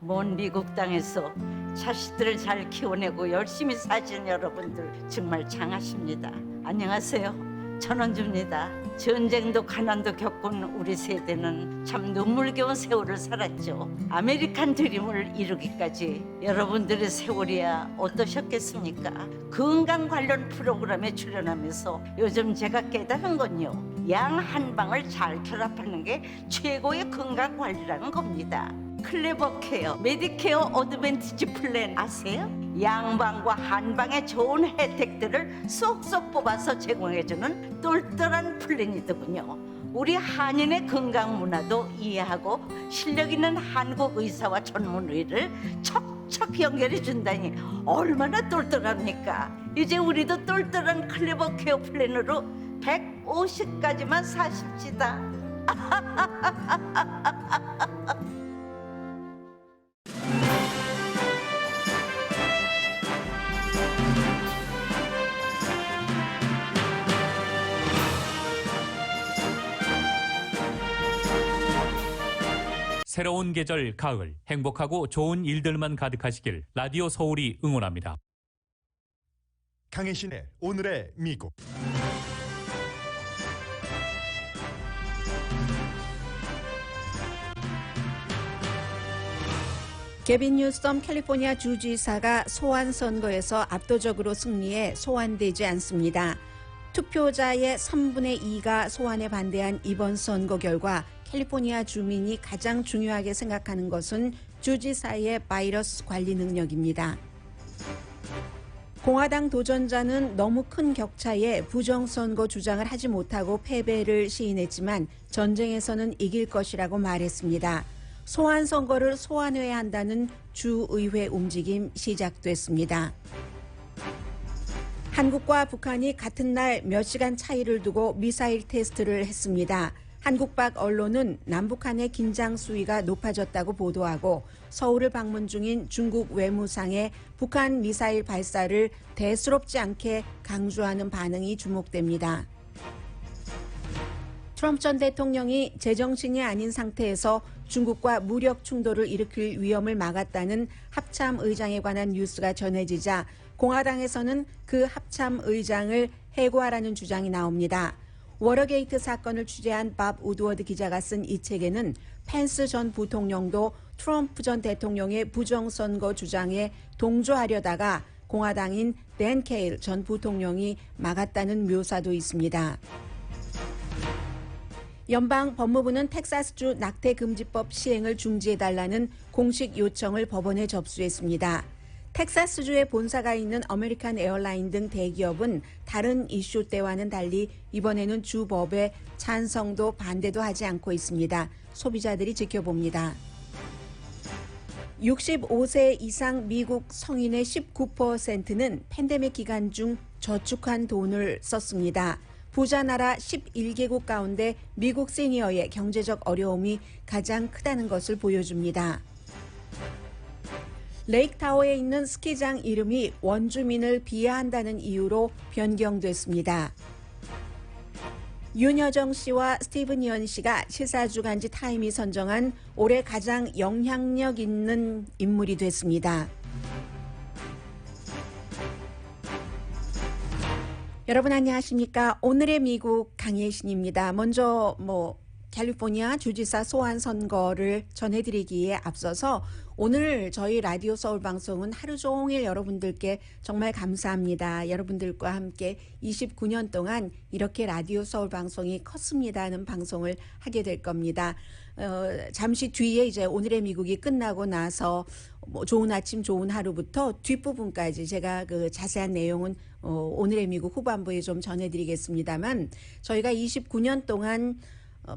먼 미국 땅에서 자식들을 잘 키워내고 열심히 사신 여러분들 정말 장하십니다. 안녕하세요. 전원주입니다. 전쟁도 가난도 겪은 우리 세대는 참 눈물겨운 세월을 살았죠. 아메리칸 드림을 이루기까지 여러분들의 세월이야 어떠셨겠습니까? 건강 관련 프로그램에 출연하면서 요즘 제가 깨달은 건요, 양 한 방을 잘 결합하는 게 최고의 건강 관리라는 겁니다. 클레버 케어, 메디케어 어드밴티지 플랜 아세요? 양방과 한방의 좋은 혜택들을 쏙쏙 뽑아서 제공해주는 똘똘한 플랜이더군요. 우리 한인의 건강 문화도 이해하고 실력 있는 한국 의사와 전문의를 척척 연결해 준다니 얼마나 똘똘합니까? 이제 우리도 똘똘한 클레버 케어 플랜으로 150까지만 사십시다. 새로운 계절 가을, 행복하고 좋은 일들만 가득하시길 라디오 서울이 응원합니다. 강혜신의 오늘의 미국. 게빈 뉴섬 캘리포니아 주지사가 소환 선거에서 압도적으로 승리해 소환되지 않습니다. 투표자의 3분의 2가 소환에 반대한 이번 선거 결과 캘리포니아 주민이 가장 중요하게 생각하는 것은 주지사의 바이러스 관리 능력입니다. 공화당 도전자는 너무 큰 격차에 부정선거 주장을 하지 못하고 패배를 시인했지만 전쟁에서는 이길 것이라고 말했습니다. 소환 선거를 소환해야 한다는 주의회 움직임 시작됐습니다. 한국과 북한이 같은 날 몇 시간 차이를 두고 미사일 테스트를 했습니다. 한국 밖 언론은 남북한의 긴장 수위가 높아졌다고 보도하고 서울을 방문 중인 중국 외무상의 북한 미사일 발사를 대수롭지 않게 강조하는 반응이 주목됩니다. 트럼프 전 대통령이 제정신이 아닌 상태에서 중국과 무력 충돌을 일으킬 위험을 막았다는 합참 의장에 관한 뉴스가 전해지자 공화당에서는 그 합참 의장을 해고하라는 주장이 나옵니다. 워터게이트 사건을 취재한 밥 우드워드 기자가 쓴 이 책에는 펜스 전 부통령도 트럼프 전 대통령의 부정선거 주장에 동조하려다가 공화당인 댄 케일 전 부통령이 막았다는 묘사도 있습니다. 연방 법무부는 텍사스주 낙태금지법 시행을 중지해달라는 공식 요청을 법원에 접수했습니다. 텍사스주에 본사가 있는 아메리칸 에어라인 등 대기업은 다른 이슈 때와는 달리 이번에는 주 법에 찬성도 반대도 하지 않고 있습니다. 소비자들이 지켜봅니다. 65세 이상 미국 성인의 19%는 팬데믹 기간 중 저축한 돈을 썼습니다. 부자 나라 11개국 가운데 미국 시니어의 경제적 어려움이 가장 크다는 것을 보여줍니다. 레이크타워에 있는 스키장 이름이 원주민을 비하한다는 이유로 변경됐습니다. 윤여정 씨와 스티븐 연 씨가 시사주간지 타임이 선정한 올해 가장 영향력 있는 인물이 됐습니다. 여러분 안녕하십니까? 오늘의 미국 강혜신입니다. 먼저 캘리포니아 주지사 소환 선거를 전해드리기에 앞서서 오늘 저희 라디오 서울 방송은 하루 종일 여러분들께 정말 감사합니다. 여러분들과 함께 29년 동안 이렇게 라디오 서울 방송이 컸습니다는 방송을 하게 될 겁니다. 잠시 뒤에 이제 오늘의 미국이 끝나고 나서 좋은 아침 좋은 하루부터 뒷부분까지 제가 그 자세한 내용은 오늘의 미국 후반부에 좀 전해드리겠습니다만 저희가 29년 동안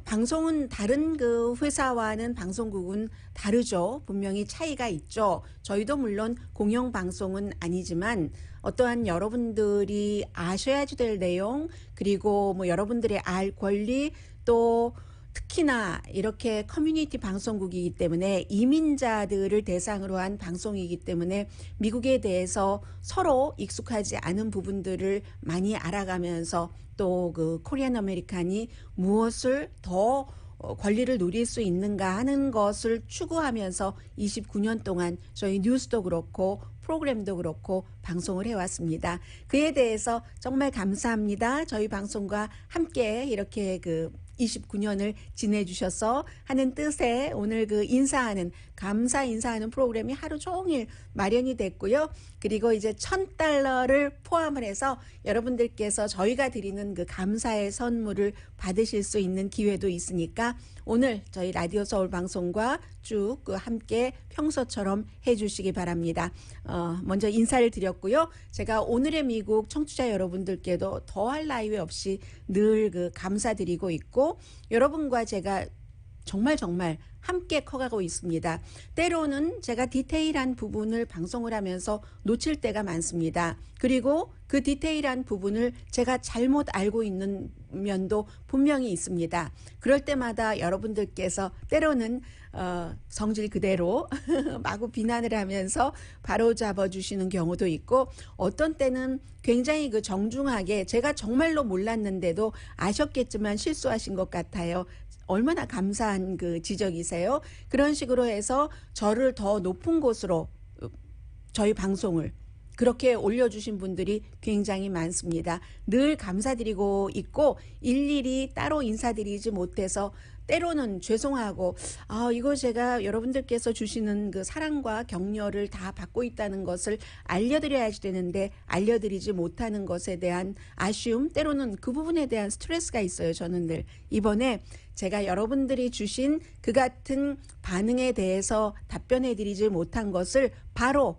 방송은 다른 그 회사와는 방송국은 다르죠. 분명히 차이가 있죠. 저희도 물론 공영방송은 아니지만 어떠한 여러분들이 아셔야지 될 내용 그리고 여러분들의 알 권리 또 특히나 이렇게 커뮤니티 방송국이기 때문에 이민자들을 대상으로 한 방송이기 때문에 미국에 대해서 서로 익숙하지 않은 부분들을 많이 알아가면서 또 그 코리안 아메리칸이 무엇을 더 권리를 누릴 수 있는가 하는 것을 추구하면서 29년 동안 저희 뉴스도 그렇고 프로그램도 그렇고 방송을 해왔습니다. 그에 대해서 정말 감사합니다. 저희 방송과 함께 이렇게 29년을 지내주셔서 하는 뜻에 오늘 인사하는 감사 인사하는 프로그램이 하루 종일 마련이 됐고요. 그리고 이제 $1,000를 포함을 해서 여러분들께서 저희가 드리는 감사의 선물을 받으실 수 있는 기회도 있으니까 오늘 저희 라디오 서울 방송과 쭉 함께 평소처럼 해주시기 바랍니다. 먼저 인사를 드렸고요. 제가 오늘의 미국 청취자 여러분들께도 더할 나위 없이 늘 감사드리고 있고 여러분과 제가 정말 함께 커가고 있습니다. 때로는 제가 디테일한 부분을 방송을 하면서 놓칠 때가 많습니다. 그리고 그 디테일한 부분을 제가 잘못 알고 있는 면도 분명히 있습니다. 그럴 때마다 여러분들께서 때로는 성질 그대로 마구 비난을 하면서 바로 잡아주시는 경우도 있고 어떤 때는 굉장히 정중하게 제가 정말로 몰랐는데도 아셨겠지만 실수하신 것 같아요. 얼마나 감사한 지적이세요. 그런 식으로 해서 저를 더 높은 곳으로 저희 방송을 그렇게 올려주신 분들이 굉장히 많습니다. 늘 감사드리고 있고 일일이 따로 인사드리지 못해서 때로는 죄송하고 이거 제가 여러분들께서 주시는 사랑과 격려를 다 받고 있다는 것을 알려드려야지 되는데 알려드리지 못하는 것에 대한 아쉬움 때로는 그 부분에 대한 스트레스가 있어요. 저는 늘 이번에 제가 여러분들이 주신 그 같은 반응에 대해서 답변해드리지 못한 것을 바로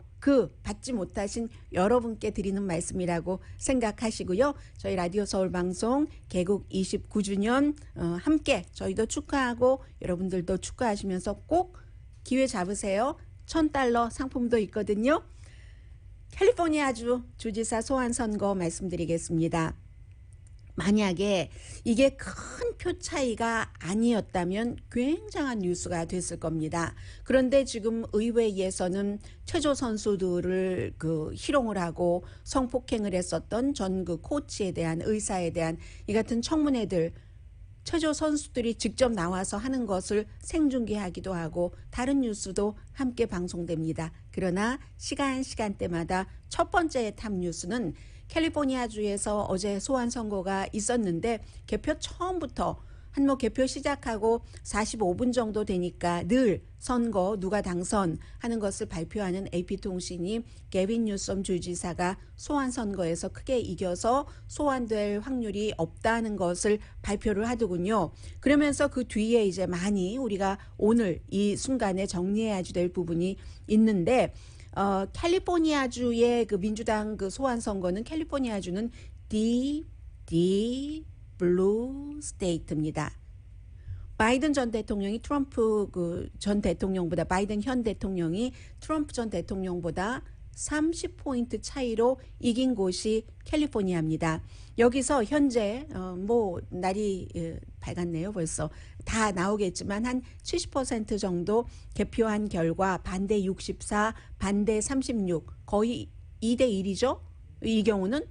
받지 못하신 여러분께 드리는 말씀이라고 생각하시고요. 저희 라디오 서울 방송 개국 29주년 함께 저희도 축하하고 여러분들도 축하하시면서 꼭 기회 잡으세요. $1,000 상품도 있거든요. 캘리포니아주 주지사 소환 선거 말씀드리겠습니다. 만약에 이게 큰 표 차이가 아니었다면 굉장한 뉴스가 됐을 겁니다. 그런데 지금 의회에서는 체조 선수들을 희롱을 하고 성폭행을 했었던 전 코치에 대한 의사에 대한 이 같은 청문회들 체조 선수들이 직접 나와서 하는 것을 생중계하기도 하고 다른 뉴스도 함께 방송됩니다. 그러나 시간대마다 첫 번째 탑 뉴스는 캘리포니아주에서 어제 소환 선거가 있었는데 개표 처음부터 개표 시작하고 45분 정도 되니까 늘 선거 누가 당선하는 것을 발표하는 AP통신이 게빈 뉴섬 주지사가 소환 선거에서 크게 이겨서 소환될 확률이 없다는 것을 발표를 하더군요. 그러면서 그 뒤에 이제 많이 우리가 오늘 이 순간에 정리해야 될 부분이 있는데 캘리포니아주의 민주당 소환 선거는 캘리포니아주는 블루 스테이트입니다. 바이든 전 대통령이 트럼프 전 대통령보다 바이든 현 대통령이 트럼프 전 대통령보다 30포인트 차이로 이긴 곳이 캘리포니아입니다. 여기서 현재 날이 밝았네요. 벌써 다 나오겠지만 한 70% 정도 개표한 결과 반대 64, 반대 36 거의 2대1이죠. 이 경우는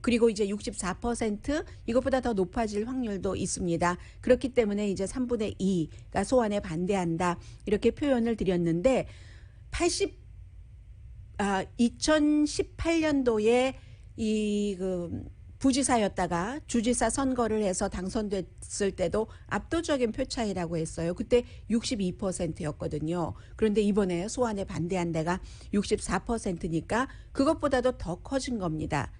그리고 이제 64% 이것보다 더 높아질 확률도 있습니다. 그렇기 때문에 이제 3분의 2가 소환에 반대한다 이렇게 표현을 드렸는데 2018년도에 부지사였다가 주지사 선거를 해서 당선됐을 때도 압도적인 표 차이라고 했어요. 그때 62%였거든요. 그런데 이번에 소환에 반대한 데가 64%니까 그것보다도 더 커진 겁니다.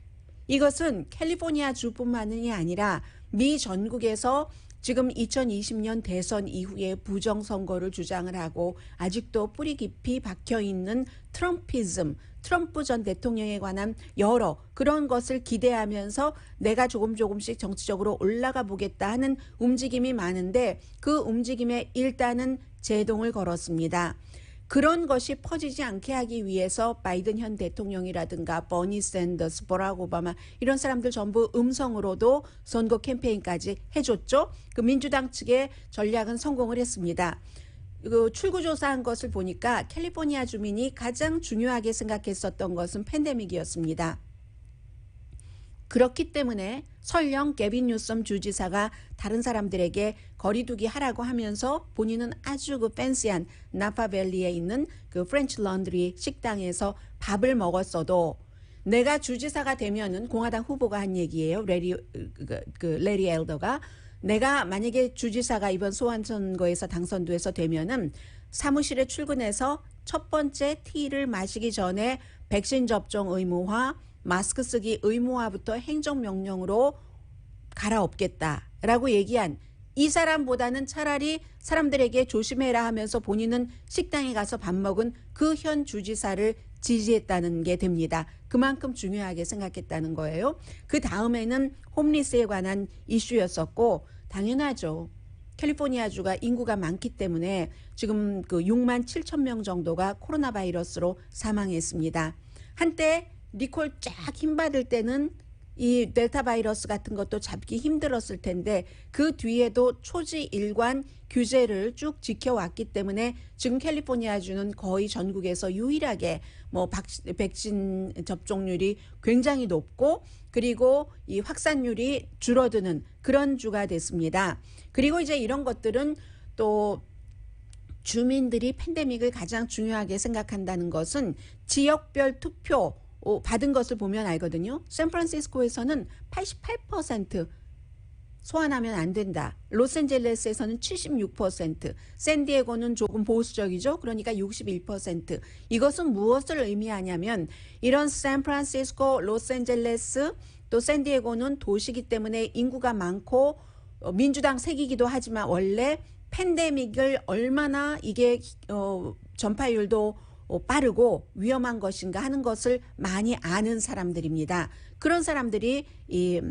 이것은 캘리포니아 주뿐만이 아니라 미 전국에서 지금 2020년 대선 이후에 부정선거를 주장을 하고 아직도 뿌리 깊이 박혀있는 트럼피즘, 트럼프 전 대통령에 관한 여러 그런 것을 기대하면서 내가 조금씩 정치적으로 올라가 보겠다 하는 움직임이 많은데 그 움직임에 일단은 제동을 걸었습니다. 그런 것이 퍼지지 않게 하기 위해서 바이든 현 대통령이라든가 버니 샌더스, 버락 오바마 이런 사람들 전부 음성으로도 선거 캠페인까지 해줬죠. 민주당 측의 전략은 성공을 했습니다. 출구조사한 것을 보니까 캘리포니아 주민이 가장 중요하게 생각했었던 것은 팬데믹이었습니다. 그렇기 때문에 설령 게빈 뉴섬 주지사가 다른 사람들에게 거리두기 하라고 하면서 본인은 아주 그 팬시한 나파밸리에 있는 그 프렌치 런드리 식당에서 밥을 먹었어도 내가 주지사가 되면은 공화당 후보가 한 얘기예요. 레리 엘더가 내가 만약에 주지사가 이번 소환 선거에서 당선돼서 되면은 사무실에 출근해서 첫 번째 티를 마시기 전에 백신 접종 의무화, 마스크 쓰기 의무화부터 행정명령으로 갈아엎겠다라고 얘기한 이 사람보다는 차라리 사람들에게 조심해라 하면서 본인은 식당에 가서 밥 먹은 그 현 주지사를 지지했다는 게 됩니다. 그만큼 중요하게 생각했다는 거예요. 그 다음에는 홈리스에 관한 이슈였었고 당연하죠. 캘리포니아주가 인구가 많기 때문에 지금 그 6만 7천 명 정도가 코로나 바이러스로 사망했습니다. 한때 리콜 쫙 힘받을 때는 이 델타 바이러스 같은 것도 잡기 힘들었을 텐데 그 뒤에도 초지일관 규제를 쭉 지켜왔기 때문에 지금 캘리포니아주는 거의 전국에서 유일하게 뭐 백신 접종률이 굉장히 높고 그리고 이 확산율이 줄어드는 그런 주가 됐습니다. 그리고 이제 이런 것들은 또 주민들이 팬데믹을 가장 중요하게 생각한다는 것은 지역별 투표 받은 것을 보면 알거든요. 샌프란시스코에서는 88% 소환하면 안 된다. 로스앤젤레스에서는 76%, 샌디에고는 조금 보수적이죠. 그러니까 61%. 이것은 무엇을 의미하냐면 이런 샌프란시스코, 로스앤젤레스 또 샌디에고는 도시이기 때문에 인구가 많고 민주당 색이기도 하지만 원래 팬데믹을 얼마나 이게 전파율도 빠르고 위험한 것인가 하는 것을 많이 아는 사람들입니다. 그런 사람들이 이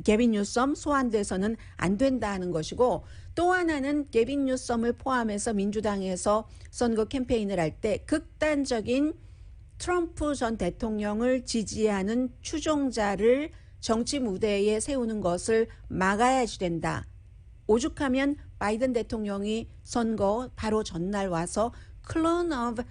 게빈 뉴섬 소환돼서는 안 된다 하는 것이고 또 하나는 게빈 뉴섬을 포함해서 민주당에서 선거 캠페인을 할 때 극단적인 트럼프 전 대통령을 지지하는 추종자를 정치 무대에 세우는 것을 막아야지 된다. 오죽하면 바이든 대통령이 선거 바로 전날 와서 클론 오브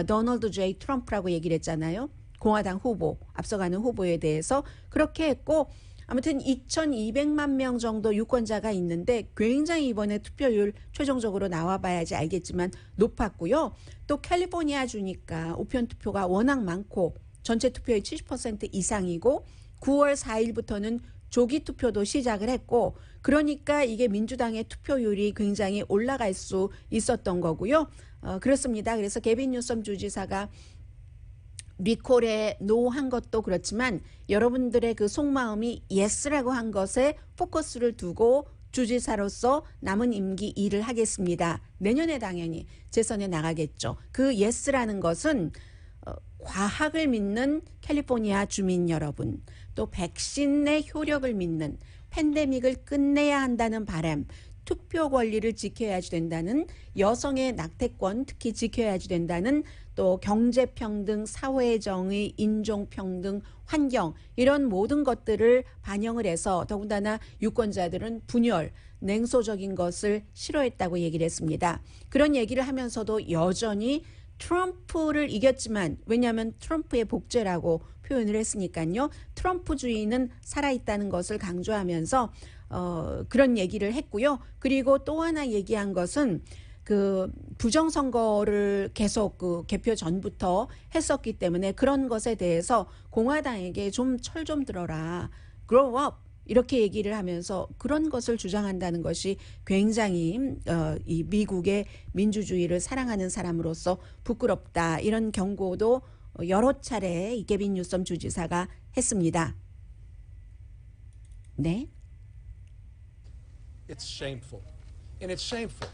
도널드 J. 트럼프라고 얘기를 했잖아요. 공화당 후보, 앞서가는 후보에 대해서 그렇게 했고 아무튼 2,200만 명 정도 유권자가 있는데 굉장히 이번에 투표율 최종적으로 나와봐야지 알겠지만 높았고요. 또 캘리포니아 주니까 우편 투표가 워낙 많고 전체 투표의 70% 이상이고 9월 4일부터는 조기 투표도 시작을 했고 그러니까 이게 민주당의 투표율이 굉장히 올라갈 수 있었던 거고요. 그렇습니다. 그래서 게빈 뉴섬 주지사가 리콜에 노한 것도 그렇지만 여러분들의 그 속마음이 예스라고 한 것에 포커스를 두고 주지사로서 남은 임기 일을 하겠습니다. 내년에 당연히 재선에 나가겠죠. 그 예스라는 것은 과학을 믿는 캘리포니아 주민 여러분, 또 백신의 효력을 믿는 팬데믹을 끝내야 한다는 바람, 투표 권리를 지켜야지 된다는 여성의 낙태권 특히 지켜야지 된다는 또 경제평등, 사회정의, 인종평등, 환경 이런 모든 것들을 반영을 해서 더군다나 유권자들은 분열, 냉소적인 것을 싫어했다고 얘기를 했습니다. 그런 얘기를 하면서도 여전히 트럼프를 이겼지만 왜냐하면 트럼프의 복제라고 표현을 했으니까요. 트럼프주의는 살아있다는 것을 강조하면서 그런 얘기를 했고요. 그리고 또 하나 얘기한 것은 그 부정선거를 계속 그 개표 전부터 했었기 때문에 그런 것에 대해서 공화당에게 좀 철 좀 들어라. grow up. 이렇게 얘기를 하면서 그런 것을 주장한다는 것이 굉장히 이 미국의 민주주의를 사랑하는 사람으로서 부끄럽다. 이런 경고도 여러 차례 이 게빈 뉴섬 주지사가 했습니다. 네. It's shameful. And it's shameful.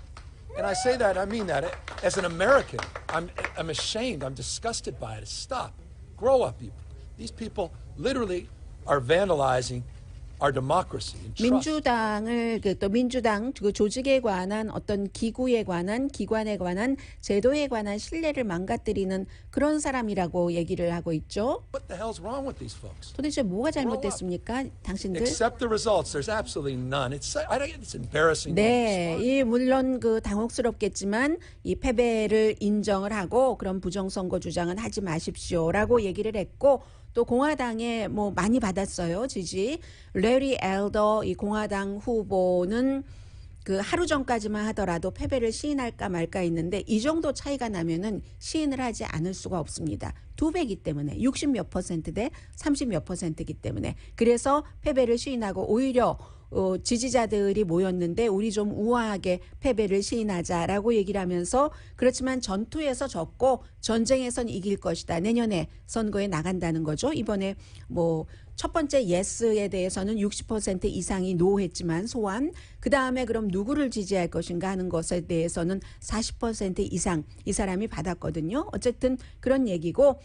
And I say that, I mean that. As an American, I'm ashamed. I'm disgusted by it. Stop. Grow up, people. These people literally are vandalizing our democracy and trust. 민주당을 또 민주당 그 조직에 관한 어떤 기구에 관한 기관에 관한 제도에 관한 신뢰를 망가뜨리는 그런 사람이라고 얘기를 하고 있죠. What the hell's wrong with these folks? 도대체 뭐가 잘못됐습니까, 당신들? Accept the results. There's absolutely none. It's embarrassing. 네, 이 물론 그 당혹스럽겠지만 이 패배를 인정을 하고 그런 부정선거 주장은 하지 마십시오라고 얘기를 했고 또 공화당에 뭐 많이 받았어요, 지지. 레리 엘더 이 공화당 후보는 그 하루 전까지만 하더라도 패배를 시인할까 말까 했는데 이 정도 차이가 나면은 시인을 하지 않을 수가 없습니다. 2배이기 때문에 60몇 퍼센트 대 30몇 퍼센트이기 때문에 그래서 패배를 시인하고 오히려 지지자들이 모였는데 우리 좀 우아하게 패배를 시인하자라고 얘기를 하면서 그렇지만 전투에서 졌고 전쟁에선 이길 것이다. 내년에 선거에 나간다는 거죠. 이번에 뭐 첫 번째 예스에 대해서는 60% 이상이 노했지만 소환 그다음에 그럼 누구를 지지할 것인가 하는 것에 대해서는 40% 이상 이 사람이 받았거든요. 어쨌든 그런 얘기고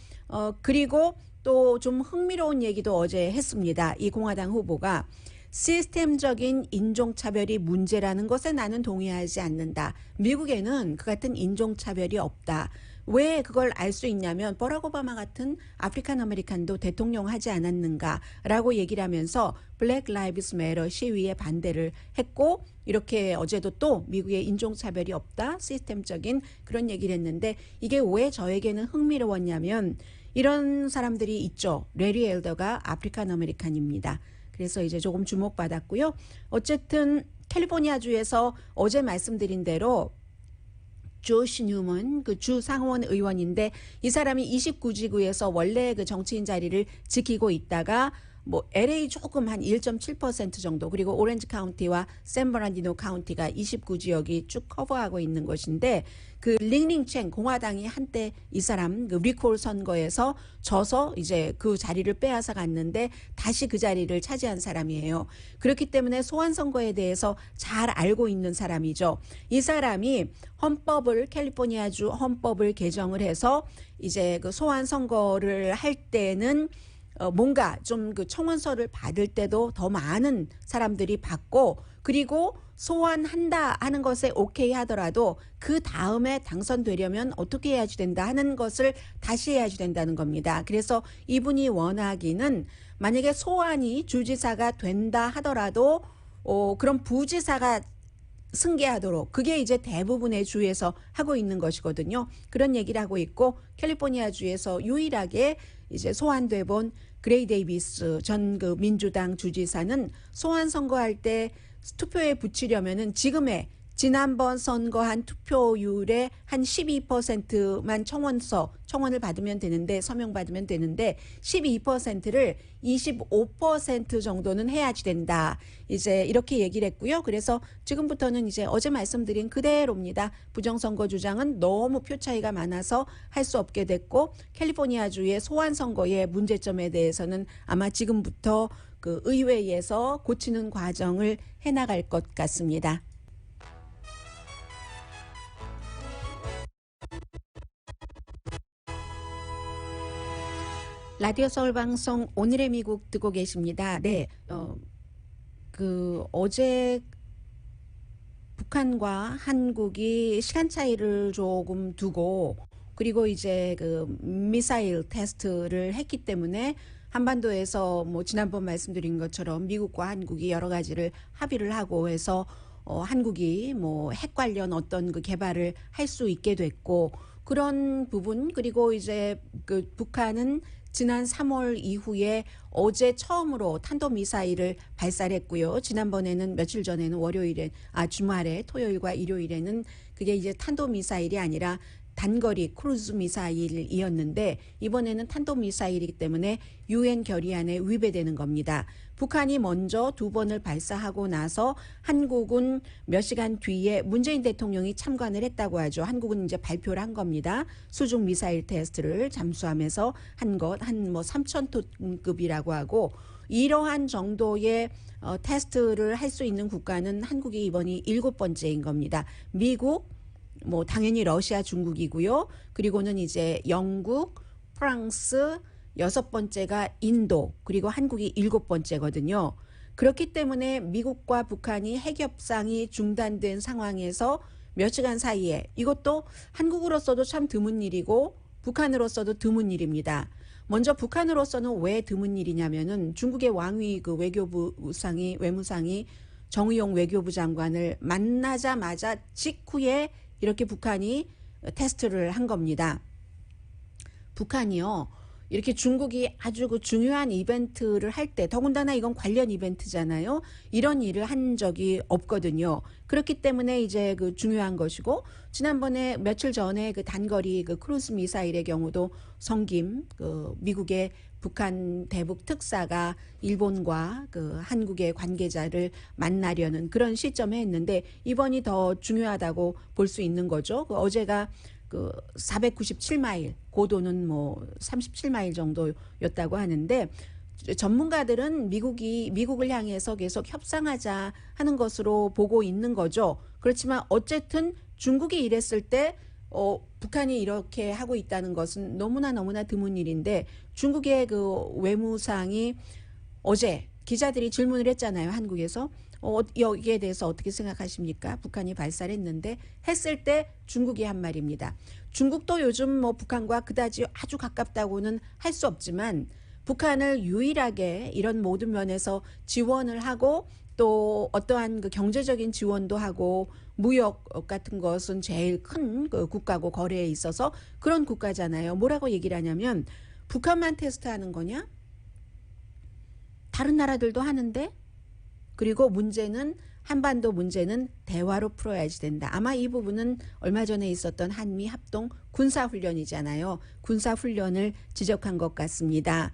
그리고 또 좀 흥미로운 얘기도 어제 했습니다. 이 공화당 후보가 시스템적인 인종차별이 문제라는 것에 나는 동의하지 않는다. 미국에는 그 같은 인종차별이 없다. 왜 그걸 알 수 있냐면 버락 오바마 같은 아프리칸 아메리칸도 대통령 하지 않았는가라고 얘기를 하면서 블랙 라이브스 매터 시위에 반대를 했고 이렇게 어제도 또 미국의 인종차별이 없다. 시스템적인 그런 얘기를 했는데 이게 왜 저에게는 흥미로웠냐면 이런 사람들이 있죠. 레리 엘더가 아프리칸 아메리칸입니다. 그래서 이제 조금 주목받았고요. 어쨌든 캘리포니아주에서 어제 말씀드린 대로 조시 뉴먼 그 주 상원 의원인데 이 사람이 29지구에서 원래 그 정치인 자리를 지키고 있다가 뭐 LA 조금 한 1.7% 정도 그리고 오렌지 카운티와 샌버나디노 카운티가 29지역이 쭉 커버하고 있는 것인데 그 링링첸 공화당이 한때 이 사람 그 리콜 선거에서 져서 이제 그 자리를 빼앗아 갔는데 다시 그 자리를 차지한 사람이에요. 그렇기 때문에 소환 선거에 대해서 잘 알고 있는 사람이죠. 이 사람이 헌법을 캘리포니아주 헌법을 개정을 해서 이제 그 소환 선거를 할 때는 뭔가 좀 그 청원서를 받을 때도 더 많은 사람들이 받고 그리고 소환한다 하는 것에 오케이 하더라도 그 다음에 당선되려면 어떻게 해야지 된다 하는 것을 다시 해야지 된다는 겁니다. 그래서 이분이 원하기는 만약에 소환이 주지사가 된다 하더라도 그럼 부지사가 승계하도록 그게 이제 대부분의 주에서 하고 있는 것이거든요. 그런 얘기를 하고 있고 캘리포니아 주에서 유일하게 이제 소환돼 본 그레이 데이비스 전 그 민주당 주지사는 소환 선거할 때 투표에 붙이려면은 지금의 지난번 선거한 투표율의 한 12%만 청원을 받으면 되는데 서명 받으면 되는데 12%를 25% 정도는 해야지 된다. 이제 이렇게 얘기를 했고요. 그래서 지금부터는 이제 어제 말씀드린 그대로입니다. 부정선거 주장은 너무 표 차이가 많아서 할 수 없게 됐고 캘리포니아주의 소환 선거의 문제점에 대해서는 아마 지금부터 그 의회에서 고치는 과정을 해나갈 것 같습니다. 라디오 서울 방송 오늘의 미국 듣고 계십니다. 네, 어제 북한과 한국이 시간 차이를 조금 두고 그리고 이제 그 미사일 테스트를 했기 때문에 한반도에서 뭐 지난번 말씀드린 것처럼 미국과 한국이 여러 가지를 합의를 하고 해서 한국이 뭐 핵 관련 어떤 그 개발을 할 수 있게 됐고 그런 부분 그리고 이제 그 북한은 지난 3월 이후에 어제 처음으로 탄도미사일을 발사를 했고요. 지난번에는 며칠 전에는 주말에 토요일과 일요일에는 그게 이제 탄도미사일이 아니라 단거리 크루즈 미사일이었는데 이번에는 탄도미사일이기 때문에 UN 결의안에 위배되는 겁니다. 북한이 먼저 2번을 발사하고 나서 한국은 몇 시간 뒤에 문재인 대통령이 참관을 했다고 하죠. 한국은 이제 발표를 한 겁니다. 수중 미사일 테스트를 잠수함에서 한 것, 한 뭐 3,000톤급이라고 하고 이러한 정도의 테스트를 할 수 있는 국가는 한국이 이번이 7번째인 겁니다. 미국, 뭐 당연히 러시아, 중국이고요. 그리고는 이제 영국, 프랑스, 6번째가 인도, 그리고 한국이 7번째거든요. 그렇기 때문에 미국과 북한이 핵협상이 중단된 상황에서 몇 시간 사이에 이것도 한국으로서도 참 드문 일이고 북한으로서도 드문 일입니다. 먼저 북한으로서는 왜 드문 일이냐면은 중국의 왕위 그 외무상이 정의용 외교부 장관을 만나자마자 직후에 이렇게 북한이 테스트를 한 겁니다. 북한이요. 이렇게 중국이 아주 그 중요한 이벤트를 할 때, 더군다나 이건 관련 이벤트잖아요. 이런 일을 한 적이 없거든요. 그렇기 때문에 이제 그 중요한 것이고, 지난번에 며칠 전에 그 단거리 그 크루즈 미사일의 경우도 성김 그 미국의 북한 대북 특사가 일본과 그 한국의 관계자를 만나려는 그런 시점에 했는데, 이번이 더 중요하다고 볼 수 있는 거죠. 그 어제가 그 497마일, 고도는 뭐 37마일 정도였다고 하는데, 전문가들은 미국을 향해서 계속 협상하자 하는 것으로 보고 있는 거죠. 그렇지만 어쨌든 중국이 이랬을 때 북한이 이렇게 하고 있다는 것은 너무나 드문 일인데, 중국의 그 외무상이 어제 기자들이 질문을 했잖아요, 한국에서. 여기에 대해서 어떻게 생각하십니까? 북한이 발사를 했는데, 했을 때 중국이 한 말입니다. 중국도 요즘 뭐 북한과 그다지 아주 가깝다고는 할 수 없지만, 북한을 유일하게 이런 모든 면에서 지원을 하고, 또 어떠한 그 경제적인 지원도 하고, 무역 같은 것은 제일 큰 그 국가고 거래에 있어서 그런 국가잖아요. 뭐라고 얘기를 하냐면, 북한만 테스트하는 거냐? 다른 나라들도 하는데? 그리고 문제는, 한반도 문제는 대화로 풀어야지 된다. 아마 이 부분은 얼마 전에 있었던 한미 합동 군사훈련이잖아요. 군사훈련을 지적한 것 같습니다.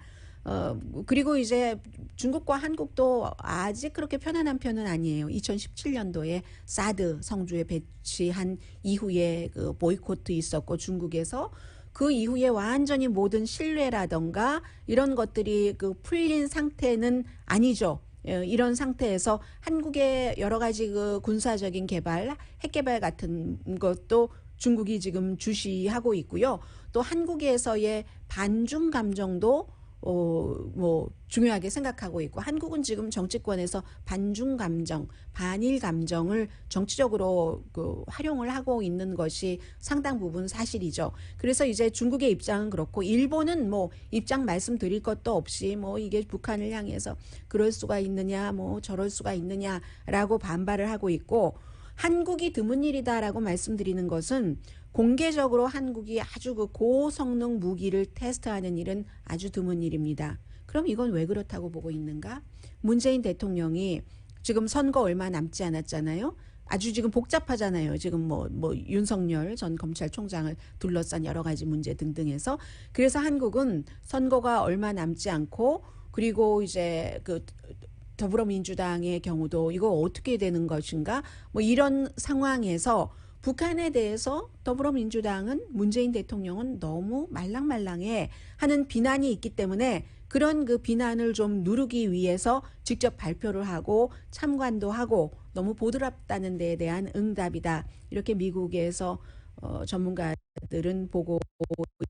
그리고 이제 중국과 한국도 아직 그렇게 편안한 편은 아니에요. 2017년도에 사드 성주에 배치한 이후에 그 보이콧도 있었고, 중국에서 그 이후에 완전히 모든 신뢰라던가 이런 것들이 그 풀린 상태는 아니죠. 이런 상태에서 한국의 여러 가지 그 군사적인 개발, 핵 개발 같은 것도 중국이 지금 주시하고 있고요. 또 한국에서의 반중 감정도 뭐 중요하게 생각하고 있고, 한국은 지금 정치권에서 반중 감정, 반일 감정을 정치적으로 그 활용을 하고 있는 것이 상당 부분 사실이죠. 그래서 이제 중국의 입장은 그렇고, 일본은 뭐 입장 말씀드릴 것도 없이 뭐 이게 북한을 향해서 그럴 수가 있느냐, 뭐 저럴 수가 있느냐라고 반발을 하고 있고, 한국이 드문 일이다라고 말씀드리는 것은, 공개적으로 한국이 아주 그 고성능 무기를 테스트하는 일은 아주 드문 일입니다. 그럼 이건 왜 그렇다고 보고 있는가? 문재인 대통령이 지금 선거 얼마 남지 않았잖아요. 아주 지금 복잡하잖아요. 지금 뭐 윤석열 전 검찰총장을 둘러싼 여러 가지 문제 등등해서. 그래서 한국은 선거가 얼마 남지 않고, 그리고 이제 그 더불어민주당의 경우도 이거 어떻게 되는 것인가? 뭐 이런 상황에서 북한에 대해서 더불어민주당은, 문재인 대통령은 너무 말랑말랑해 하는 비난이 있기 때문에, 그런 그 비난을 좀 누르기 위해서 직접 발표를 하고 참관도 하고, 너무 보드랍다는 데에 대한 응답이다. 이렇게 미국에서 전문가들은 보고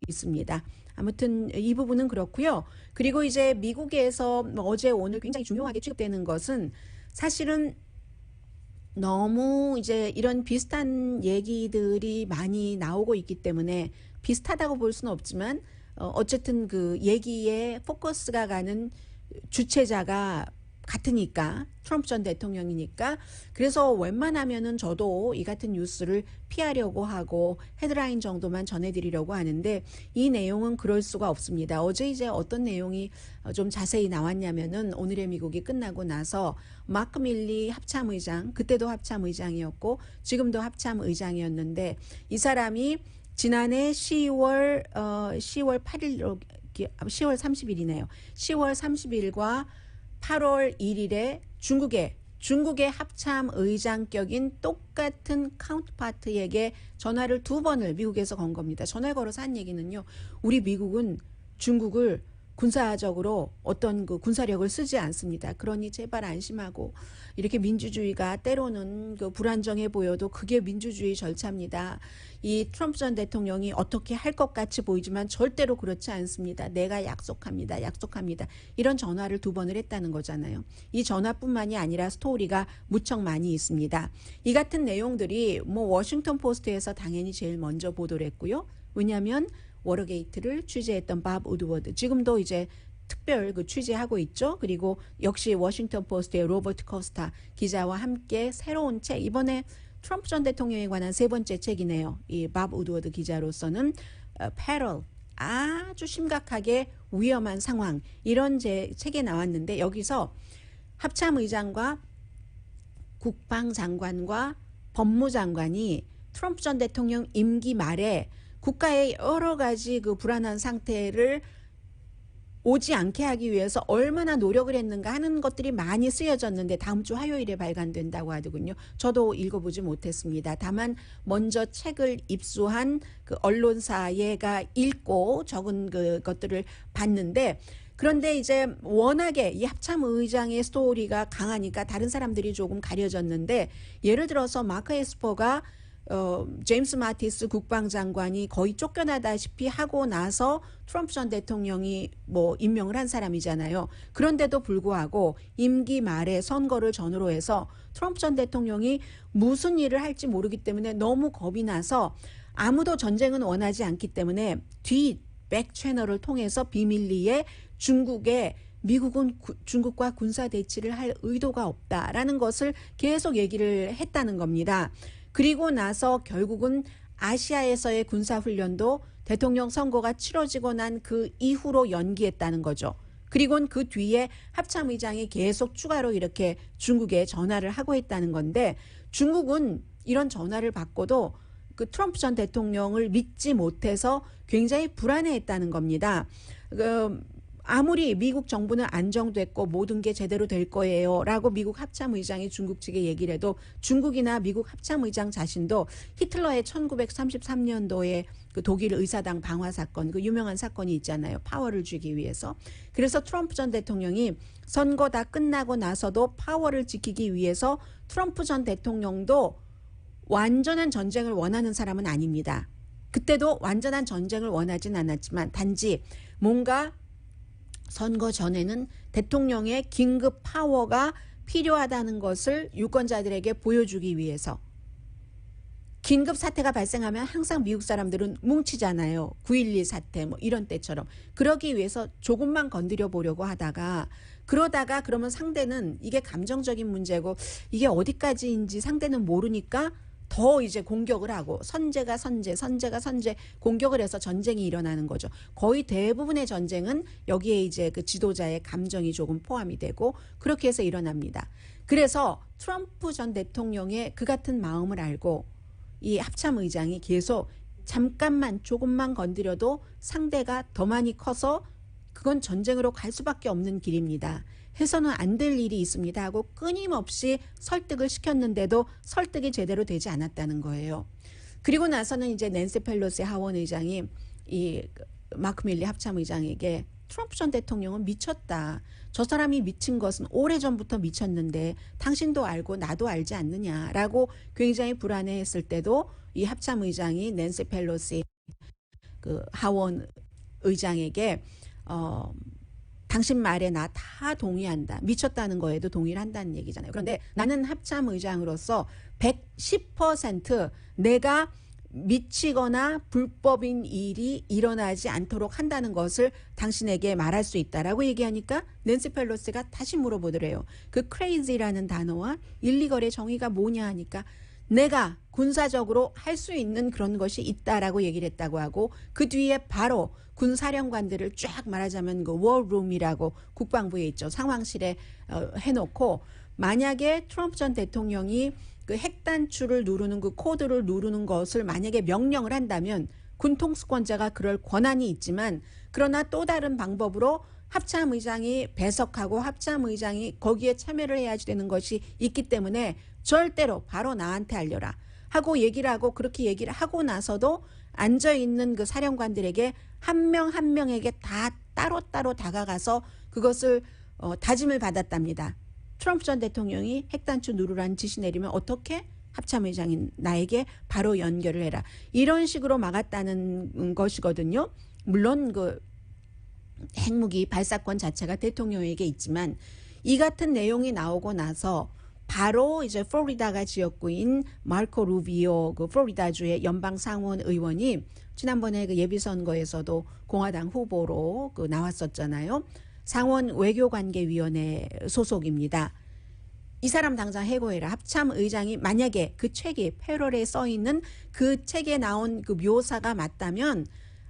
있습니다. 아무튼 이 부분은 그렇고요. 그리고 이제 미국에서 어제 오늘 굉장히 중요하게 취급되는 것은, 사실은 너무 이제 이런 비슷한 얘기들이 많이 나오고 있기 때문에, 비슷하다고 볼 수는 없지만 어쨌든 그 얘기에 포커스가 가는 주체자가 같으니까, 트럼프 전 대통령이니까. 그래서 웬만하면은 저도 이 같은 뉴스를 피하려고 하고 헤드라인 정도만 전해드리려고 하는데, 이 내용은 그럴 수가 없습니다. 어제 이제 어떤 내용이 좀 자세히 나왔냐면은, 오늘의 미국이 끝나고 나서 마크 밀리 합참의장, 그때도 합참의장이었고 지금도 합참의장이었는데, 이 사람이 지난해 10월 8일, 10월 30일이네요. 10월 30일과 8월 1일에 중국의 합참의장격인 똑같은 카운트파트에게 전화를 2번을 미국에서 건 겁니다. 전화 걸어서 한 얘기는요, 우리 미국은 중국을 군사적으로 어떤 그 군사력을 쓰지 않습니다. 그러니 제발 안심하고, 이렇게 민주주의가 때로는 그 불안정해 보여도 그게 민주주의 절차입니다. 이 트럼프 전 대통령이 어떻게 할 것 같이 보이지만 절대로 그렇지 않습니다. 내가 약속합니다. 이런 전화를 2번을 했다는 거잖아요. 이 전화뿐만이 아니라 스토리가 무척 많이 있습니다. 이 같은 내용들이 뭐 워싱턴 포스트에서 당연히 제일 먼저 보도를 했고요. 왜냐하면 워터게이트를 취재했던 밥 우드워드, 지금도 이제 특별 그 취재하고 있죠. 그리고 역시 워싱턴 포스트의 로버트 코스타 기자와 함께 새로운 책, 이번에 트럼프 전 대통령에 관한 3번째 책이네요. 이 밥 우드워드 기자로서는 Peril 아주 심각하게 위험한 상황 이런 책에 나왔는데 여기서 합참의장과 국방장관과 법무장관이 트럼프 전 대통령 임기 말에 국가의 여러 가지 그 불안한 상태를 오지 않게 하기 위해서 얼마나 노력을 했는가 하는 것들이 많이 쓰여졌는데 다음 주 화요일에 발간된다고 하더군요. 저도 읽어보지 못했습니다. 다만 먼저 책을 입수한 그 언론사가 읽고 적은 그것들을 봤는데 그런데 이제 워낙에 이 합참의장의 스토리가 강하니까 다른 사람들이 조금 가려졌는데 예를 들어서 마크 에스퍼가 제임스 마티스 국방장관이 거의 쫓겨나다시피 하고 나서 트럼프 전 대통령이 뭐 임명을 한 사람이잖아요. 그런데도 불구하고 임기 말에 선거를 전후로 해서 트럼프 전 대통령이 무슨 일을 할지 모르기 때문에 너무 겁이 나서 아무도 전쟁은 원하지 않기 때문에 백 채널을 통해서 비밀리에 중국에 미국은 중국과 군사 대치를 할 의도가 없다라는 것을 계속 얘기를 했다는 겁니다. 그리고 나서 결국은 아시아에서의 군사훈련도 대통령 선거가 치러지고 난 그 이후로 연기했다는 거죠. 그리고는 그 뒤에 합참의장이 계속 추가로 이렇게 중국에 전화를 하고 있다는 건데 중국은 이런 전화를 받고도 그 트럼프 전 대통령을 믿지 못해서 굉장히 불안해했다는 겁니다. 아무리 미국 정부는 안정됐고 모든 게 제대로 될 거예요 라고 미국 합참의장이 중국 측에 얘기를 해도 중국이나 미국 합참의장 자신도 히틀러의 1933년도에 그 독일 의사당 방화 사건 그 유명한 사건이 있잖아요. 파워를 쥐기 위해서. 그래서 트럼프 전 대통령이 선거 다 끝나고 나서도 파워를 지키기 위해서 트럼프 전 대통령도 완전한 전쟁을 원하는 사람은 아닙니다. 그때도 완전한 전쟁을 원하진 않았지만 단지 뭔가 선거 전에는 대통령의 긴급 파워가 필요하다는 것을 유권자들에게 보여주기 위해서 긴급 사태가 발생하면 항상 미국 사람들은 뭉치잖아요. 9.12 사태 뭐 이런 때처럼. 그러기 위해서 조금만 건드려 보려고 하다가 그러다가 그러면 상대는 이게 감정적인 문제고 이게 어디까지인지 상대는 모르니까 더 이제 공격을 하고 선제가 선제 공격을 해서 전쟁이 일어나는 거죠. 거의 대부분의 전쟁은 여기에 이제 그 지도자의 감정이 조금 포함이 되고 그렇게 해서 일어납니다. 그래서 트럼프 전 대통령의 그 같은 마음을 알고 이 합참의장이 계속 잠깐만 조금만 건드려도 상대가 더 많이 커서 그건 전쟁으로 갈 수밖에 없는 길입니다. 해서는 안 될 일이 있습니다 하고 끊임없이 설득을 시켰는데도 설득이 제대로 되지 않았다는 거예요. 그리고 나서는 이제 낸시 펠로시 하원 의장이 이 마크 밀리 합참의장에게 트럼프 전 대통령은 미쳤다. 저 사람이 미친 것은 오래전부터 미쳤는데 당신도 알고 나도 알지 않느냐라고 굉장히 불안해했을 때도 이 합참의장이 낸시 펠로시 그 하원 의장에게 당신 말에 나 다 동의한다. 미쳤다는 거에도 동의를 한다는 얘기잖아요. 그런데 나는 합참의장으로서 110% 내가 미치거나 불법인 일이 일어나지 않도록 한다는 것을 당신에게 말할 수 있다라고 얘기하니까 낸시 펠로시가 다시 물어보더래요. 그 crazy라는 단어와 일리걸의 정의가 뭐냐 하니까 내가 군사적으로 할 수 있는 그런 것이 있다라고 얘기를 했다고 하고 그 뒤에 바로 군사령관들을 쫙 말하자면 그 워룸이라고 국방부에 있죠. 상황실에 해놓고 만약에 트럼프 전 대통령이 그 핵단추를 누르는 그 코드를 누르는 것을 만약에 명령을 한다면 군통수권자가 그럴 권한이 있지만 그러나 또 다른 방법으로 합참의장이 배석하고 합참의장이 거기에 참여를 해야지 되는 것이 있기 때문에 절대로 바로 나한테 알려라 하고 얘기를 하고 그렇게 얘기를 하고 나서도 앉아있는 그 사령관들에게 한 명 한 명에게 다 따로따로 다가가서 그것을 다짐을 받았답니다. 트럼프 전 대통령이 핵단추 누르라는 지시 내리면 어떻게? 합참의장인 나에게 바로 연결을 해라. 이런 식으로 막았다는 것이거든요. 물론 그 핵무기 발사권 자체가 대통령에게 있지만 이 같은 내용이 나오고 나서 바로 이제 플로리다가 지역구인 마르코 루비오 그 플로리다주의 연방 상원 의원이 지난번에 그 예비선거에서도 공화당 후보로 그 나왔었잖아요. 상원 외교관계위원회 소속입니다. 이 사람 당장 해고해라. 합참의장이 만약에 그 책이 패럴에 써 있는 그 책에 나온 그 묘사가 맞다면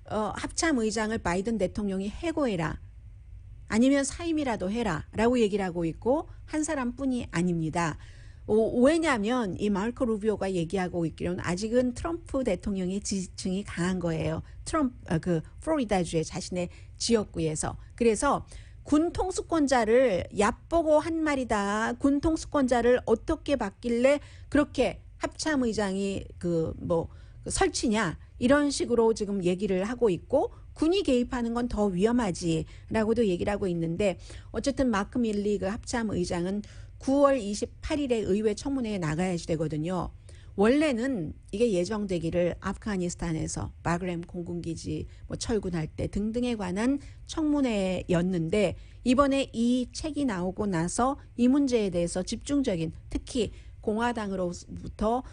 합참 의장을 바이든 대통령이 해고해라. 아니면 사임이라도 해라. 라고 얘기를 하고 있고 한 사람뿐이 아닙니다. 왜냐하면 이 마르코 루비오가 얘기하고 있기로는 아직은 트럼프 대통령의 지지층이 강한 거예요. 그 플로리다주의 자신의 지역구에서. 그래서 군 통수권자를 얕보고 한 말이다. 군 통수권자를 어떻게 받길래 그렇게 합참 의장이 설치냐 이런 식으로 지금 얘기를 하고 있고 군이 개입하는 건 더 위험하지라고도 얘기를 하고 있는데 어쨌든 마크 밀리 그 합참 의장은 9월 28일에 의회 청문회에 나가야지 되거든요. 원래는 이게 예정되기를 아프가니스탄에서 바그램 공군기지 철군할 때 등등에 관한 청문회였는데 이번에 이 책이 나오고 나서 이 문제에 대해서 집중적인 특히 공화당으로부터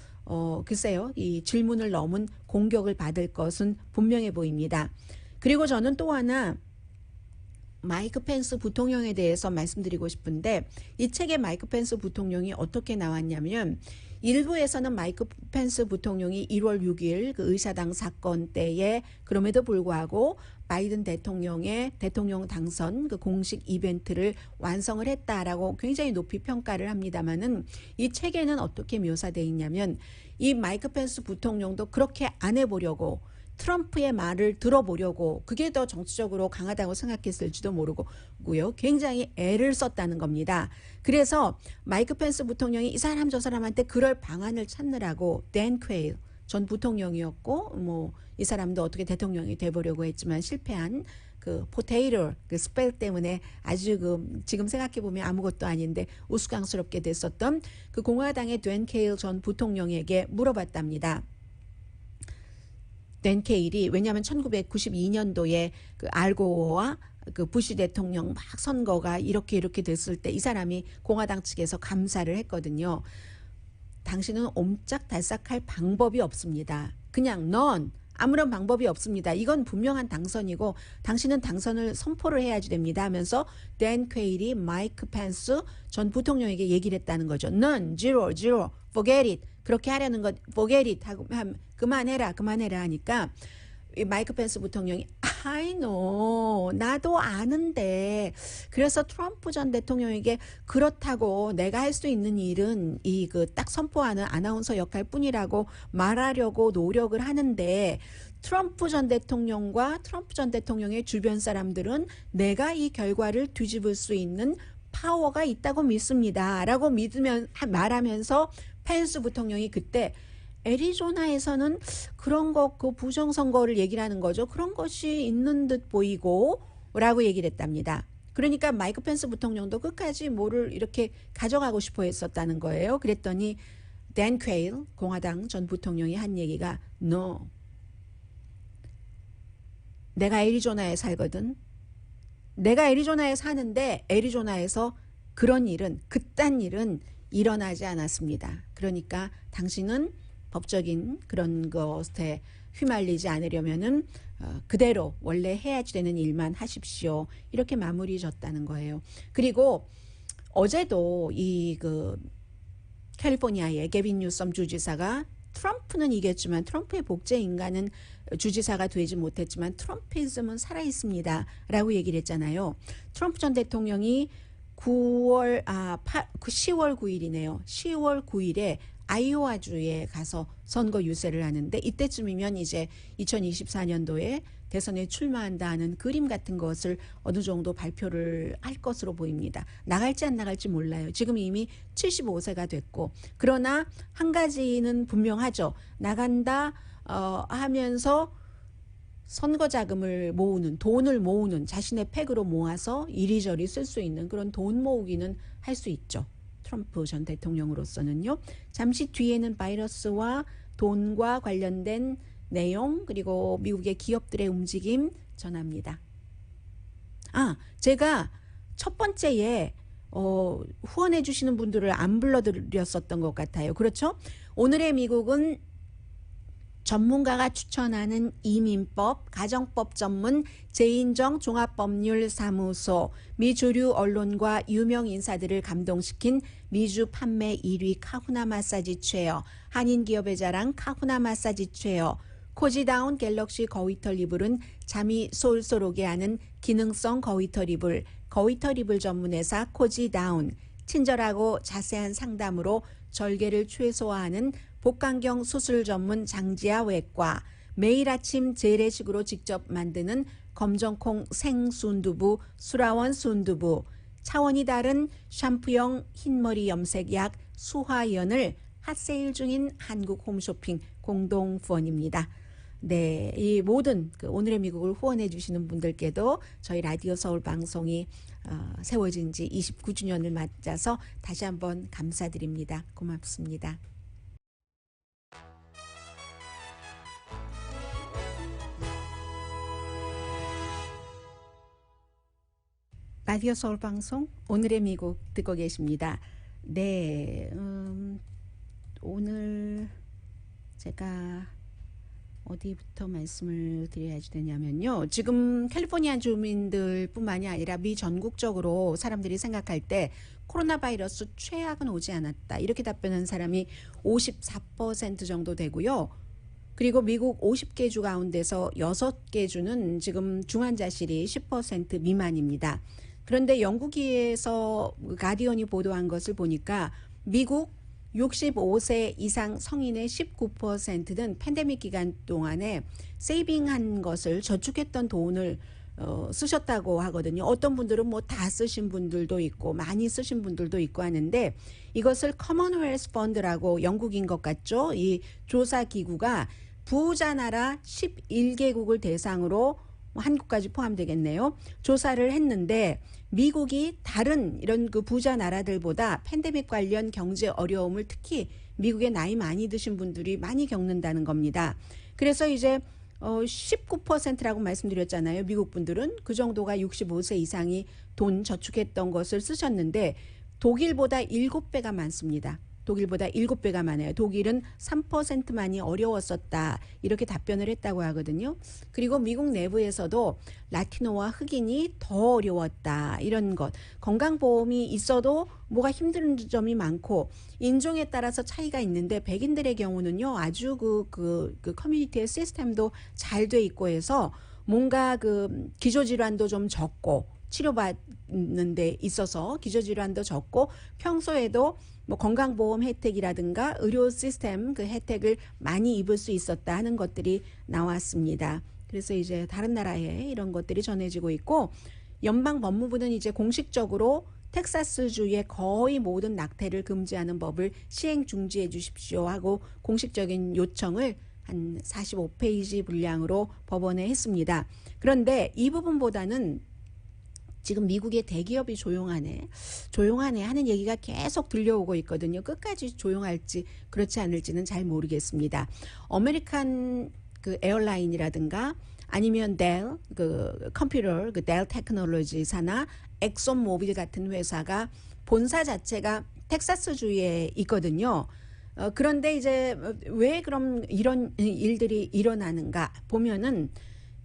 글쎄요 이 질문을 넘은 공격을 받을 것은 분명해 보입니다. 그리고 저는 또 하나 마이크 펜스 부통령에 대해서 말씀드리고 싶은데 이 책에 마이크 펜스 부통령이 어떻게 나왔냐면 일부에서는 마이크 펜스 부통령이 1월 6일 그 의사당 사건 때에 그럼에도 불구하고 바이든 대통령의 대통령 당선 그 공식 이벤트를 완성을 했다라고 굉장히 높이 평가를 합니다만은 이 책에는 어떻게 묘사되어 있냐면 이 마이크 펜스 부통령도 그렇게 안 해보려고 트럼프의 말을 들어보려고 그게 더 정치적으로 강하다고 생각했을지도 모르고요. 굉장히 애를 썼다는 겁니다. 그래서 마이크 펜스 부통령이 이 사람 저 사람한테 그럴 방안을 찾느라고 댄 퀘일 전 부통령이었고 이 사람도 어떻게 대통령이 돼보려고 했지만 실패한 그 포테이터 그 스펠 때문에 아주 지금 생각해 보면 아무것도 아닌데 우스꽝스럽게 됐었던 그 공화당의 댄 케일 전 부통령에게 물어봤답니다. 댄 케일이 왜냐하면 1992년도에 그 알고와 그 부시 대통령 막 선거가 이렇게 됐을 때 이 사람이 공화당 측에서 감사를 했거든요. 당신은 옴짝달싹할 방법이 없습니다. 그냥 넌 아무런 방법이 없습니다. 이건 분명한 당선이고 당신은 당선을 선포를 해야지 됩니다 하면서 댄 퀘일이 마이크 펜스 전 부통령에게 얘기를 했다는 거죠. 넌 zero, forget it. 그렇게 하려는 것 forget it 하고 그만해라 하니까 마이크 펜스 부통령이 I know 나도 아는데 그래서 트럼프 전 대통령에게 그렇다고 내가 할 수 있는 일은 이 그 딱 선포하는 아나운서 역할뿐이라고 말하려고 노력을 하는데 트럼프 전 대통령과 트럼프 전 대통령의 주변 사람들은 내가 이 결과를 뒤집을 수 있는 파워가 있다고 믿습니다 라고 말하면서 펜스 부통령이 그때 애리조나에서는 그런 그 부정선거를 얘기를 하는 거죠. 그런 것이 있는 듯 보이고 라고 얘기를 했답니다. 그러니까 마이크 펜스 부통령도 끝까지 뭐를 이렇게 가져가고 싶어 했었다는 거예요. 그랬더니 댄 퀘일 공화당 전 부통령이 한 얘기가 No. 내가 애리조나에 살거든. 내가 애리조나에 사는데 애리조나에서 그런 일은 그딴 일은 일어나지 않았습니다. 그러니까 당신은 법적인 그런 것에 휘말리지 않으려면은 그대로 원래 해야지 되는 일만 하십시오. 이렇게 마무리 졌다는 거예요. 그리고 어제도 이 그 캘리포니아의 게빈 뉴섬 주지사가 트럼프는 이겼지만 트럼프의 복제 인간은 주지사가 되지 못했지만 트럼피즘은 살아있습니다. 라고 얘기를 했잖아요. 트럼프 전 대통령이 10월 9일이네요. 10월 9일에 아이오와주에 가서 선거 유세를 하는데 이때쯤이면 이제 2024년도에 대선에 출마한다는 그림 같은 것을 어느 정도 발표를 할 것으로 보입니다. 나갈지 안 나갈지 몰라요. 지금 이미 75세가 됐고 그러나 한 가지는 분명하죠. 나간다 하면서 선거 자금을 모으는 돈을 모으는 자신의 팩으로 모아서 이리저리 쓸 수 있는 그런 돈 모으기는 할 수 있죠. 트럼프 전 대통령으로서는요. 잠시 뒤에는 바이러스와 돈과 관련된 내용 그리고 미국의 기업들의 움직임 전합니다. 제가 첫 번째에 후원해 주시는 분들을 안 불러드렸었던 것 같아요. 그렇죠? 오늘의 미국은 전문가가 추천하는 이민법, 가정법 전문 제인정 종합법률사무소, 미주류 언론과 유명 인사들을 감동시킨 미주 판매 1위 카후나 마사지 체어, 한인 기업의 자랑 카후나 마사지 체어, 코지다운 갤럭시 거위털 이불은 잠이 솔솔 오게 하는 기능성 거위털 이불 전문회사 코지다운, 친절하고 자세한 상담으로 절개를 최소화하는 복강경 수술 전문 장지아 외과, 매일 아침 재래식으로 직접 만드는 검정콩 생순두부 수라원 순두부, 차원이 다른 샴푸형 흰머리 염색약 수화연을 핫세일 중인 한국 홈쇼핑 공동 후원입니다. 네, 이 모든 오늘의 미국을 후원해 주시는 분들께도 저희 라디오 서울 방송이 세워진 지 29주년을 맞아서 다시 한번 감사드립니다. 고맙습니다. 라디오 서울 방송 오늘의 미국 듣고 계십니다. 네, 오늘 제가 어디부터 말씀을 드려야 되냐면요. 지금 캘리포니아 주민들뿐만이 아니라 미 전국적으로 사람들이 생각할 때 코로나 바이러스 최악은 오지 않았다. 이렇게 답변한 사람이 54% 정도 되고요. 그리고 미국 50개 주 가운데서 6개 주는 지금 중환자실이 10% 미만입니다. 그런데 영국에서 가디언이 보도한 것을 보니까 미국 65세 이상 성인의 19%는 팬데믹 기간 동안에 세이빙한 것을 저축했던 돈을 쓰셨다고 하거든요. 어떤 분들은 뭐 다 쓰신 분들도 있고 많이 쓰신 분들도 있고 하는데 이것을 커먼웰스 펀드라고 영국인 것 같죠. 이 조사 기구가 부자 나라 11개국을 대상으로 한국까지 포함되겠네요. 조사를 했는데 미국이 다른 이런 부자 나라들보다 팬데믹 관련 경제 어려움을 특히 미국의 나이 많이 드신 분들이 많이 겪는다는 겁니다. 그래서 이제 19%라고 말씀드렸잖아요. 미국 분들은 그 정도가 65세 이상이 돈 저축했던 것을 쓰셨는데 독일보다 7배가 많습니다. 독일보다 7배가 많아요. 독일은 3%만이 어려웠었다. 이렇게 답변을 했다고 하거든요. 그리고 미국 내부에서도 라티노와 흑인이 더 어려웠다. 이런 것. 건강보험이 있어도 뭐가 힘든 점이 많고 인종에 따라서 차이가 있는데 백인들의 경우는요. 아주 그 커뮤니티의 시스템도 잘 돼 있고 해서 뭔가 기저질환도 좀 적고 치료받는 데 있어서 기저질환도 적고 평소에도 뭐 건강보험 혜택이라든가 의료 시스템 혜택을 많이 입을 수 있었다 하는 것들이 나왔습니다. 그래서 이제 다른 나라에 이런 것들이 전해지고 있고 연방법무부는 이제 공식적으로 텍사스주의 거의 모든 낙태를 금지하는 법을 시행 중지해 주십시오 하고 공식적인 요청을 한 45페이지 분량으로 법원에 했습니다. 그런데 이 부분보다는 지금 미국의 대기업이 조용하네 하는 얘기가 계속 들려오고 있거든요. 끝까지 조용할지 그렇지 않을지는 잘 모르겠습니다. 아메리칸 에어라인이라든가 아니면 델 컴퓨터 델 테크놀로지사나 엑손 모빌 같은 회사가 본사 자체가 텍사스주에 있거든요. 그런데 이제 왜 그럼 이런 일들이 일어나는가 보면은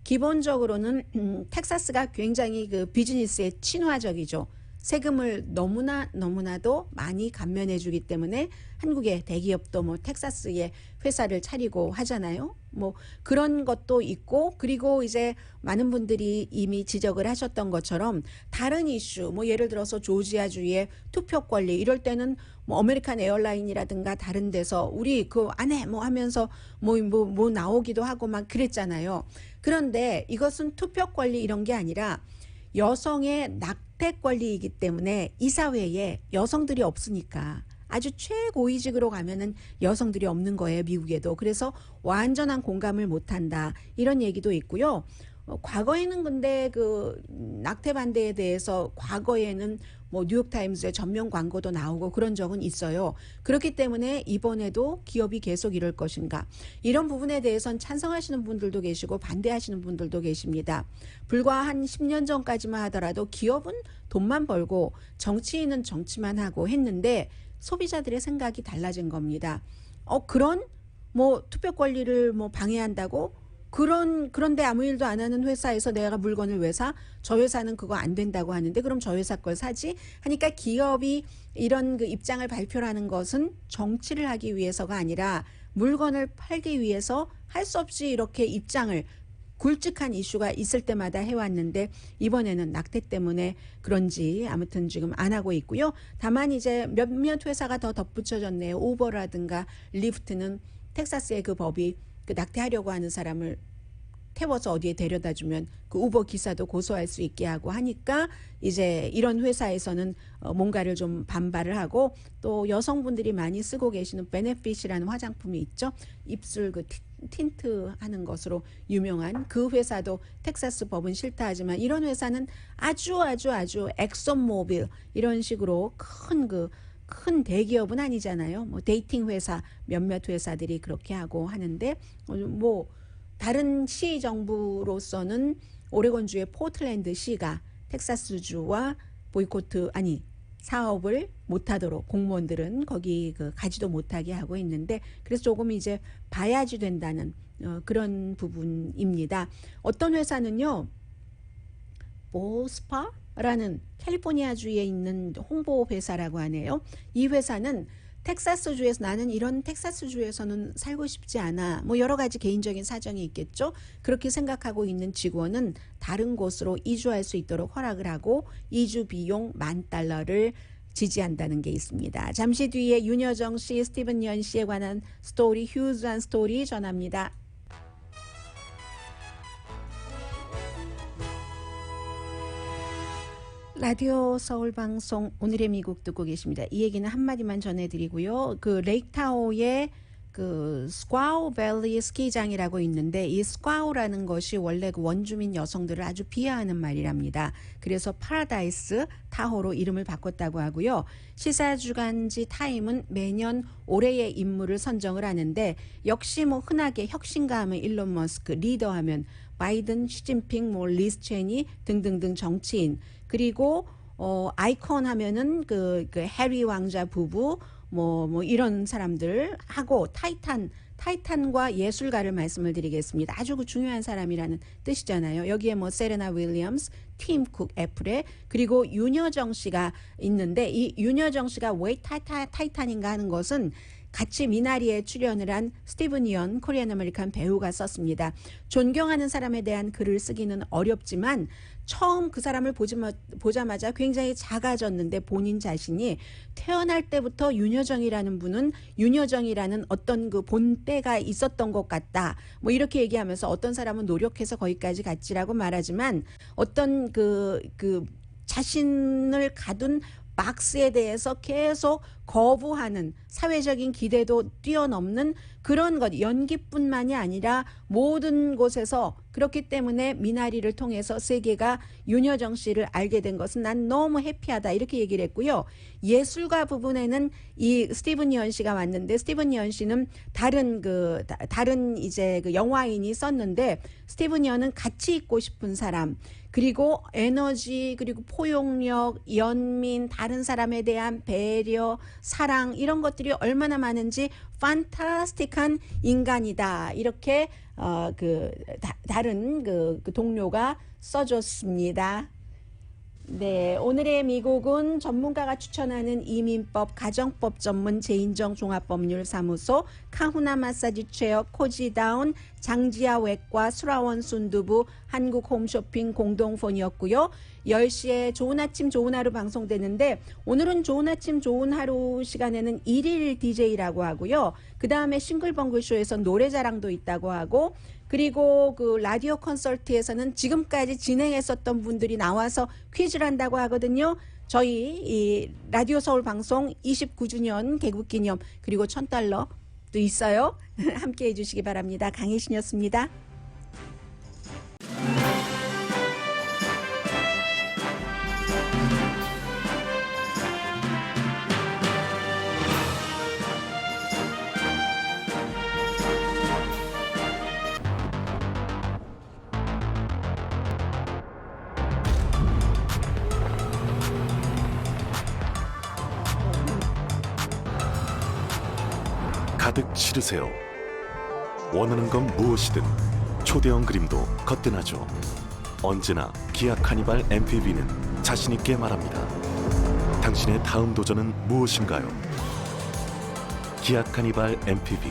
기본적으로는 텍사스가 굉장히 비즈니스에 친화적이죠. 세금을 너무나도 많이 감면해 주기 때문에 한국의 대기업도 뭐 텍사스에 회사를 차리고 하잖아요. 뭐 그런 것도 있고 그리고 이제 많은 분들이 이미 지적을 하셨던 것처럼 다른 이슈 뭐 예를 들어서 조지아주의 투표 권리 이럴 때는 뭐 아메리칸 에어라인이라든가 다른 데서 우리 안 해 뭐 하면서 뭐 나오기도 하고 막 그랬잖아요. 그런데 이것은 투표 권리 이런 게 아니라 여성의 낙태 권리이기 때문에 이사회에 여성들이 없으니까 아주 최고위직으로 가면은 여성들이 없는 거예요. 미국에도. 그래서 완전한 공감을 못한다. 이런 얘기도 있고요. 과거에는 근데 낙태 반대에 대해서 과거에는 뭐 뉴욕타임즈에 전면 광고도 나오고 그런 적은 있어요. 그렇기 때문에 이번에도 기업이 계속 이럴 것인가. 이런 부분에 대해서는 찬성하시는 분들도 계시고 반대하시는 분들도 계십니다. 불과 한 10년 전까지만 하더라도 기업은 돈만 벌고 정치인은 정치만 하고 했는데 소비자들의 생각이 달라진 겁니다. 그런 뭐 투표 권리를 뭐 방해한다고 그런데 아무 일도 안 하는 회사에서 내가 물건을 왜 사? 저 회사는 그거 안 된다고 하는데 그럼 저 회사 걸 사지? 하니까 기업이 이런 입장을 발표하는 것은 정치를 하기 위해서가 아니라 물건을 팔기 위해서 할 수 없이 이렇게 입장을 굵직한 이슈가 있을 때마다 해왔는데 이번에는 낙태 때문에 그런지 아무튼 지금 안 하고 있고요. 다만 이제 몇몇 회사가 더 덧붙여졌네요. 우버라든가 리프트는 텍사스의 그 법이 그 낙태하려고 하는 사람을 태워서 어디에 데려다 주면 그 우버 기사도 고소할 수 있게 하고 하니까 이제 이런 회사에서는 뭔가를 좀 반발을 하고 또 여성분들이 많이 쓰고 계시는 베네핏이라는 화장품이 있죠. 입술 그 틴트 하는 것으로 유명한 그 회사도 텍사스 법은 싫다 하지만 이런 회사는 아주 엑소모빌 이런 식으로 큰 대기업은 아니잖아요. 뭐 데이팅 회사 몇몇 회사들이 그렇게 하고 하는데 뭐 다른 시 정부로서는 오레곤주의 포틀랜드 시가 텍사스주와 사업을 못하도록 공무원들은 거기 가지도 못하게 하고 있는데 그래서 조금 이제 봐야지 된다는 그런 부분입니다. 어떤 회사는요, 보스파라는 캘리포니아주에 있는 홍보 회사라고 하네요. 이 회사는 텍사스주에서 나는 이런 텍사스주에서는 살고 싶지 않아. 뭐 여러 가지 개인적인 사정이 있겠죠. 그렇게 생각하고 있는 직원은 다른 곳으로 이주할 수 있도록 허락을 하고 이주 비용 $10,000를 지지한다는 게 있습니다. 잠시 뒤에 윤여정 씨, 스티븐 연 씨에 관한 스토리, 휴즈한 스토리 전합니다. 라디오 서울 방송 오늘의 미국 듣고 계십니다. 이 얘기는 한마디만 전해드리고요. 그 레이크타호의 그 스콰우 밸리 스키장이라고 있는데 이 스콰우라는 것이 원래 그 원주민 여성들을 아주 비하하는 말이랍니다. 그래서 파라다이스 타호로 이름을 바꿨다고 하고요. 시사주간지 타임은 매년 올해의 인물을 선정을 하는데 역시 뭐 흔하게 혁신가 하면 일론 머스크, 리더 하면 바이든, 시진핑, 뭐 리스 체니 등등등 정치인 그리고 아이콘 하면은 그 해리 왕자 부부 뭐 이런 사람들 하고 타이탄과 예술가를 말씀을 드리겠습니다. 아주 그 중요한 사람이라는 뜻이잖아요. 여기에 뭐 세레나 윌리엄스, 팀 쿡 애플에 그리고 윤여정 씨가 있는데 이 윤여정 씨가 왜 타이탄인가 하는 것은 같이 미나리에 출연을 한 스티븐 연 코리안 아메리칸 배우가 썼습니다. 존경하는 사람에 대한 글을 쓰기는 어렵지만 처음 그 사람을 보자마자 굉장히 작아졌는데 본인 자신이 태어날 때부터 윤여정이라는 분은 윤여정이라는 어떤 그 본때가 있었던 것 같다. 뭐 이렇게 얘기하면서 어떤 사람은 노력해서 거기까지 갔지라고 말하지만 어떤 그 자신을 가둔 박스에 대해서 계속 거부하는 사회적인 기대도 뛰어넘는 그런 것 연기뿐만이 아니라 모든 곳에서 그렇기 때문에 미나리를 통해서 세계가 윤여정 씨를 알게 된 것은 난 너무 해피하다 이렇게 얘기를 했고요. 예술가 부분에는 이 스티븐 연 씨가 왔는데 스티븐 연 씨는 다른 이제 그 영화인이 썼는데 스티븐 연은 같이 있고 싶은 사람 그리고 에너지 그리고 포용력, 연민, 다른 사람에 대한 배려, 사랑 이런 것들이 얼마나 많은지 판타스틱한 인간이다 이렇게 다른 그 동료가 써줬습니다. 네, 오늘의 미국은 전문가가 추천하는 이민법, 가정법 전문 제인정 종합법률사무소, 카후나 마사지 체어, 코지다운, 장지아 외과, 수라원 순두부, 한국 홈쇼핑 공동폰이었고요. 10시에 좋은 아침 좋은 하루 방송되는데 오늘은 좋은 아침 좋은 하루 시간에는 1일 DJ라고 하고요. 그 다음에 싱글벙글쇼에서 노래자랑도 있다고 하고 그리고 그 라디오 컨설트에서는 지금까지 진행했었던 분들이 나와서 퀴즈를 한다고 하거든요. 저희 이 라디오 서울 방송 29주년 개국 기념 그리고 $1,000도 있어요. 함께 해주시기 바랍니다. 강혜신이었습니다. 가득 실으세요. 원하는 건 무엇이든 초대형 그림도 거뜬하죠. 언제나 기아 카니발 MPV는 자신있게 말합니다. 당신의 다음 도전은 무엇인가요? 기아 카니발 MPV